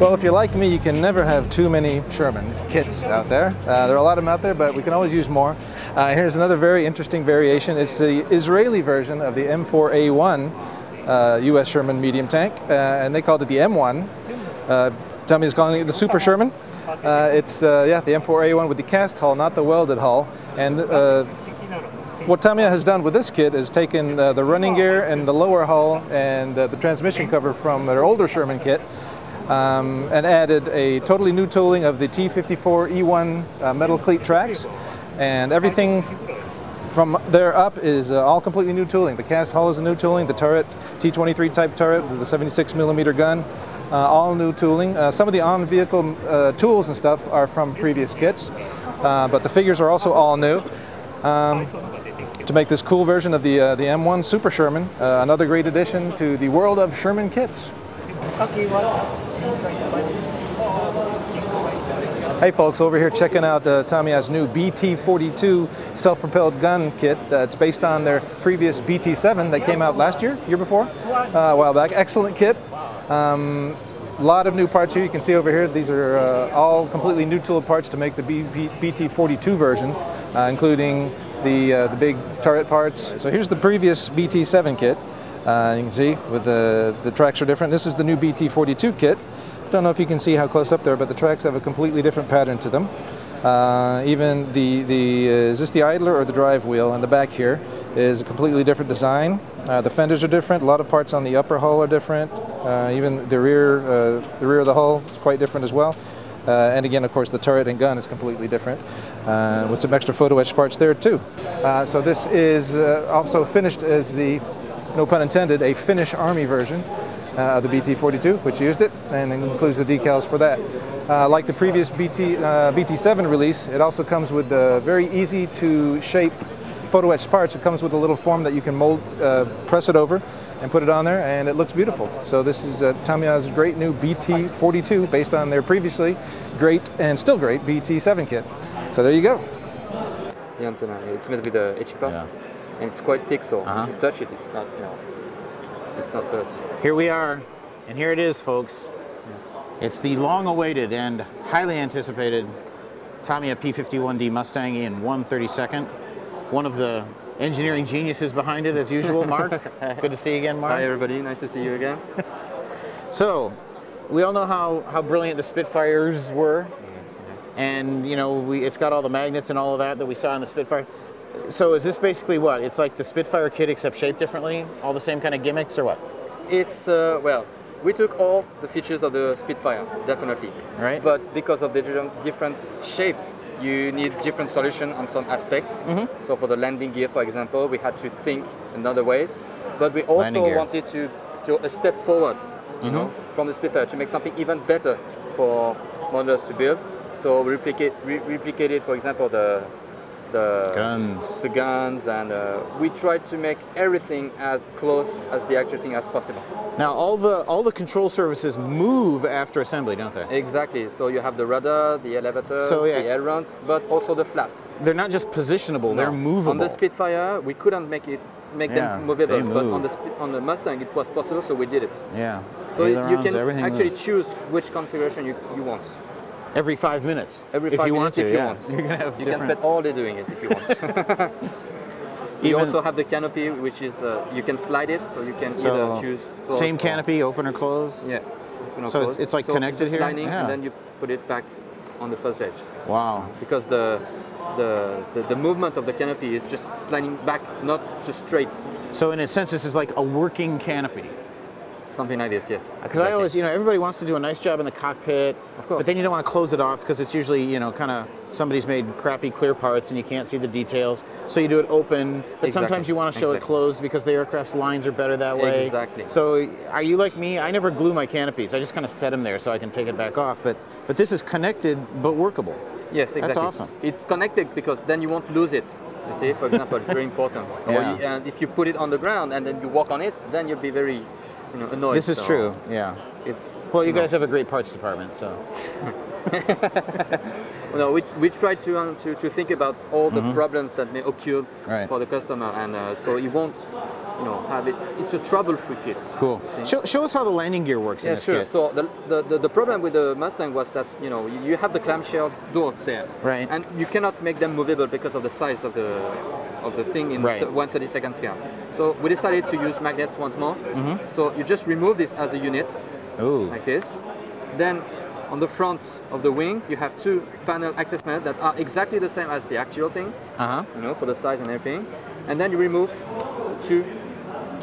Well, if you're like me, you can never have too many Sherman kits out there. There are a lot of them out there, but we can always use more. Here's another very interesting variation. It's the Israeli version of the M4A1 US Sherman medium tank, and they called it the M1. Tamiya is calling it the Super Sherman. It's the M4A1 with the cast hull, not the welded hull. And what Tamiya has done with this kit is taken the running gear and the lower hull and the transmission cover from their older Sherman kit, and added a totally new tooling of the T54 E1 metal cleat tracks, and everything from there up is all completely new tooling. The cast hull is a new tooling, the turret, T23 type turret, the 76mm gun, all new tooling. Some of the on-vehicle tools and stuff are from previous kits, but the figures are also all new. To make this cool version of the M1 Super Sherman, another great addition to the world of Sherman kits. Hey folks, over here checking out Tamiya's new BT42 self-propelled gun kit. It's based on their previous BT7 that came out last year before, a while back. Excellent kit. A lot of new parts here. You can see over here, these are all completely new tool parts to make the BT42 version, including the big turret parts. So here's the previous BT7 kit. You can see with the tracks are different. This is the new BT42 kit. Don't know if you can see how close up there, but the tracks have a completely different pattern to them. Even is this the idler or the drive wheel? And the back here is a completely different design. The fenders are different. A lot of parts on the upper hull are different. Even the rear of the hull is quite different as well. And again, of course, the turret and gun is completely different, with some extra photo etch parts there too. So this is also finished as the, no pun intended, a Finnish Army version of the BT42, which used it, and includes the decals for that. Like the previous BT7 release, it also comes with very easy to shape photo etched parts. It comes with a little form that you can mold, press it over, and put it on there, and it looks beautiful. So this is Tamiya's great new BT42, based on their previously great and still great BT7 kit. So there you go. The antenna, it's made with a etching path, and it's quite thick, so if you touch it, it's not, it's not hurt. Here we are, and here it is, folks. It's the long-awaited and highly anticipated Tamiya P51D Mustang in 1/32. One of the engineering geniuses behind it, as usual. Mark, good to see you again, Mark. Hi, everybody. Nice to see you again. So, we all know how brilliant the Spitfires were, and it's got all the magnets and all of that we saw in the Spitfire. So is this basically what? It's like the Spitfire kit except shaped differently? All the same kind of gimmicks or what? It's, well, we took all the features of the Spitfire, definitely. Right. But because of the different shape, you need different solution on some aspects. So for the landing gear, for example, we had to think in other ways. But we also wanted to a step forward, from the Spitfire to make something even better for modelers to build. So we replicated, for example, the guns, and we tried to make everything as close as the actual thing as possible. Now all the control surfaces move after assembly, don't they? Exactly. So you have the rudder, the elevators, the ailerons, but also the flaps. They're not just positionable; they're movable. On the Spitfire, we couldn't make them movable, but on the Mustang, it was possible, so we did it. Yeah. So you can actually choose which configuration you want. Every 5 minutes. Every 5 minutes if you want. You're gonna have you can spend all day doing it if you want. You also have the canopy, which is, you can slide it, so you can either choose close. Same canopy, open or closed? Yeah. So it's like connected here? Sliding, and then you put it back on the first edge. Wow. Because the movement of the canopy is just sliding back, not just straight. So in a sense, this is like a working canopy. Something like this, yes. Because I always, everybody wants to do a nice job in the cockpit, of course, but then you don't want to close it off because it's usually, kind of somebody's made crappy clear parts and you can't see the details. So you do it open, but sometimes you want to show it closed because the aircraft's lines are better that way. Exactly. So are you like me? I never glue my canopies. I just kind of set them there so I can take it back off. But this is connected but workable. Yes, exactly. That's awesome. It's connected because then you won't lose it. You see, for example, it's very important. And if you put it on the ground and then you walk on it, then you'll be very annoyed. This is true, yeah. it's... Well, you guys have a great parts department, so... No, we try to think about all the problems that may occur for the customer, and so it won't, have it. It's a trouble-free kit. Cool. Show us how the landing gear works in this kit. So the problem with the Mustang was that you have the clamshell doors there, right? And you cannot make them movable because of the size of the thing in 1/32 scale. So we decided to use magnets once more. So you just remove this as a unit, like this. Then on the front of the wing, you have two access panels that are exactly the same as the actual thing, for the size and everything. And then you remove two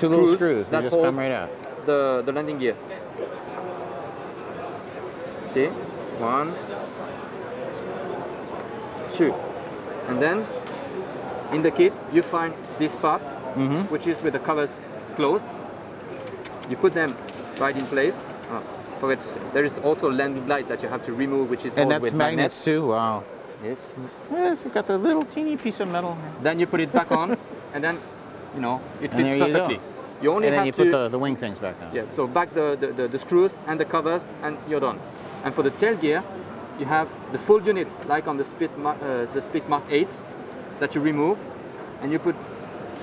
little screws that just come right out. The landing gear. See, 1, 2, and then in the kit you find this part, which is with the covers closed. You put them right in place. Forget to say. There is also landing light that you have to remove, which is all with magnets too. Wow. Yes. Yes, it's got the little teeny piece of metal. Then you put it back on, and then it fits perfectly. You only have to put the wing things back on. Yeah. So back the screws and the covers, and you're done. And for the tail gear, you have the full unit, like on the Speed Mark 8, that you remove, and you put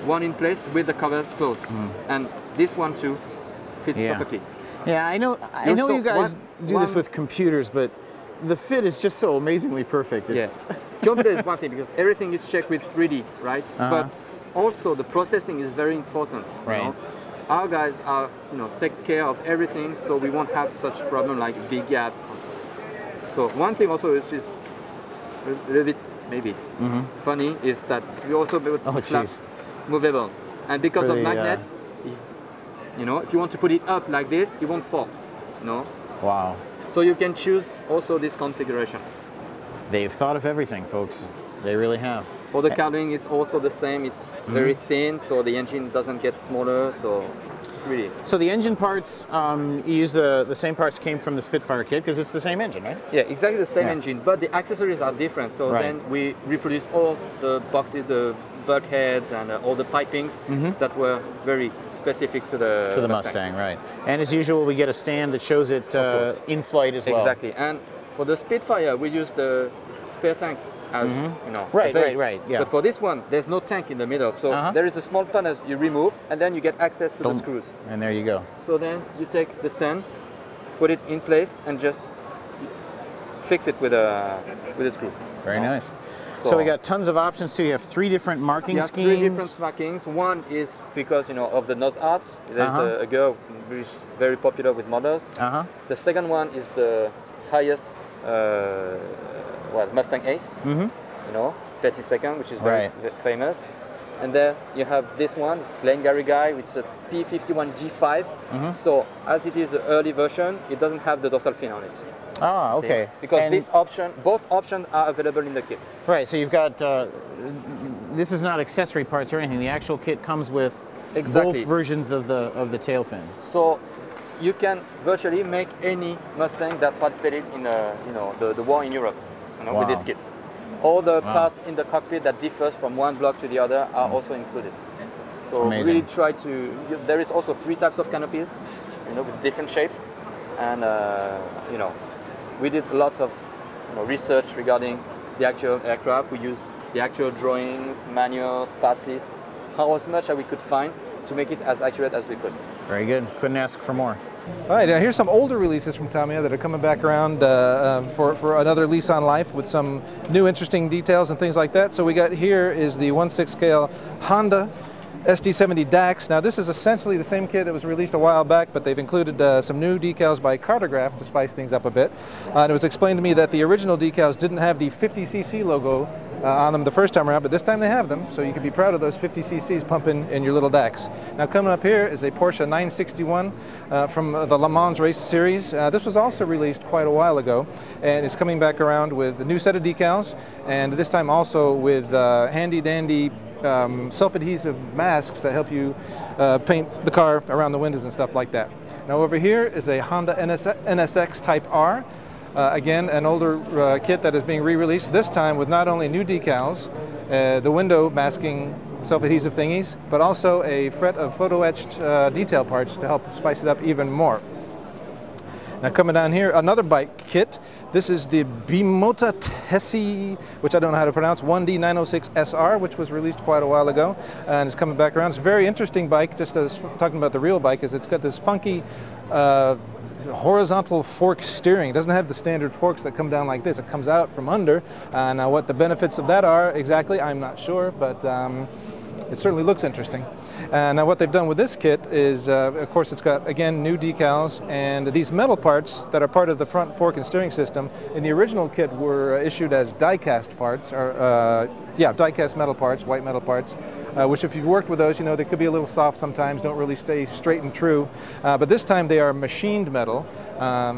one in place with the covers closed, and this one too fits perfectly. Yeah, I know you guys do this with computers, but the fit is just so amazingly perfect. Computer is one thing because everything is checked with 3D, right? But also the processing is very important. Right. Our guys are, take care of everything, so we won't have such problem like big gaps. So one thing also which is a little bit maybe funny is that we also build flaps movable, and because of magnets. If you want to put it up like this, it won't fall. Wow. So you can choose also this configuration. They've thought of everything, folks. They really have. For the cowling, it's also the same. It's very thin, so the engine doesn't get smaller. So it's really. So the engine parts, you use the same parts came from the Spitfire kit because it's the same engine, right? Yeah, exactly the same engine, but the accessories are different. So then we reproduce all the boxes, the bulkheads, and all the pipings that were very specific to the Mustang, right? And as usual, we get a stand that shows it in flight as well. Exactly. And for the Spitfire, we use the spare tank as right. Yeah. But for this one, there's no tank in the middle, so there is a small panel you remove, and then you get access to the screws. And there you go. So then you take the stand, put it in place, and just fix it with a screw. Very nice. So we got tons of options too. You have 3 different marking schemes. 3 different markings. One is because of the nose art. There's a girl who is very popular with models. The second one is the highest Mustang Ace. 32nd, which is very famous. And there you have this one, it's Glengarry guy, which is a P51 G5. So as it is an early version, it doesn't have the dorsal fin on it. Ah, okay. See? Because both options are available in the kit. Right, so you've got, this is not accessory parts or anything. The actual kit comes with both versions of the tail fin. So you can virtually make any Mustang that participated in the war in Europe with these kits. All the parts in the cockpit that differs from one block to the other are also included. So we really try to, there is also 3 types of canopies, with different shapes. And, we did a lot of research regarding the actual aircraft. We used the actual drawings, manuals, parts list, as much as we could find to make it as accurate as we could. Very good. Couldn't ask for more. All right, now here's some older releases from Tamiya that are coming back around for another lease on life with some new interesting details and things like that. So we got here is the 1/6 scale Honda SD70 DAX. Now this is essentially the same kit that was released a while back, but they've included some new decals by Cartograph to spice things up a bit. And it was explained to me that the original decals didn't have the 50cc logo on them the first time around, but this time they have them, so you can be proud of those 50cc's pumping in your little DAX. Now coming up here is a Porsche 961 from the Le Mans race series. This was also released quite a while ago, and it's coming back around with a new set of decals, and this time also with handy dandy self-adhesive masks that help you paint the car around the windows and stuff like that. Now over here is a Honda NSX Type R. Again, an older kit that is being re-released, this time with not only new decals, the window masking self-adhesive thingies, but also a fret of photo-etched detail parts to help spice it up even more. Now coming down here, another bike kit. This is the Bimota Tesi, which I don't know how to pronounce, 1D906 SR, which was released quite a while ago, and it's coming back around. It's a very interesting bike, just as talking about the real bike, is it's got this funky horizontal fork steering. It doesn't have the standard forks that come down like this. It comes out from under. Now what the benefits of that are exactly, I'm not sure, but it certainly looks interesting. Now what they've done with this kit is, of course, it's got, again, new decals, and these metal parts that are part of the front fork and steering system in the original kit were issued as die-cast parts, or yeah, die-cast metal parts, white metal parts, which if you've worked with those, you know they could be a little soft sometimes, don't really stay straight and true. But this time they are machined metal,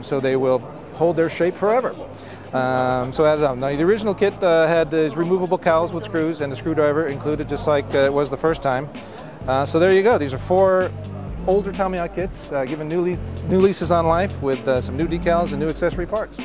so they will hold their shape forever. So added on. Now the original kit had these removable cowls with screws and the screwdriver included, just like it was the first time. So there you go. These are 4 older Tamiya kits given new leases on life with some new decals and new accessory parts.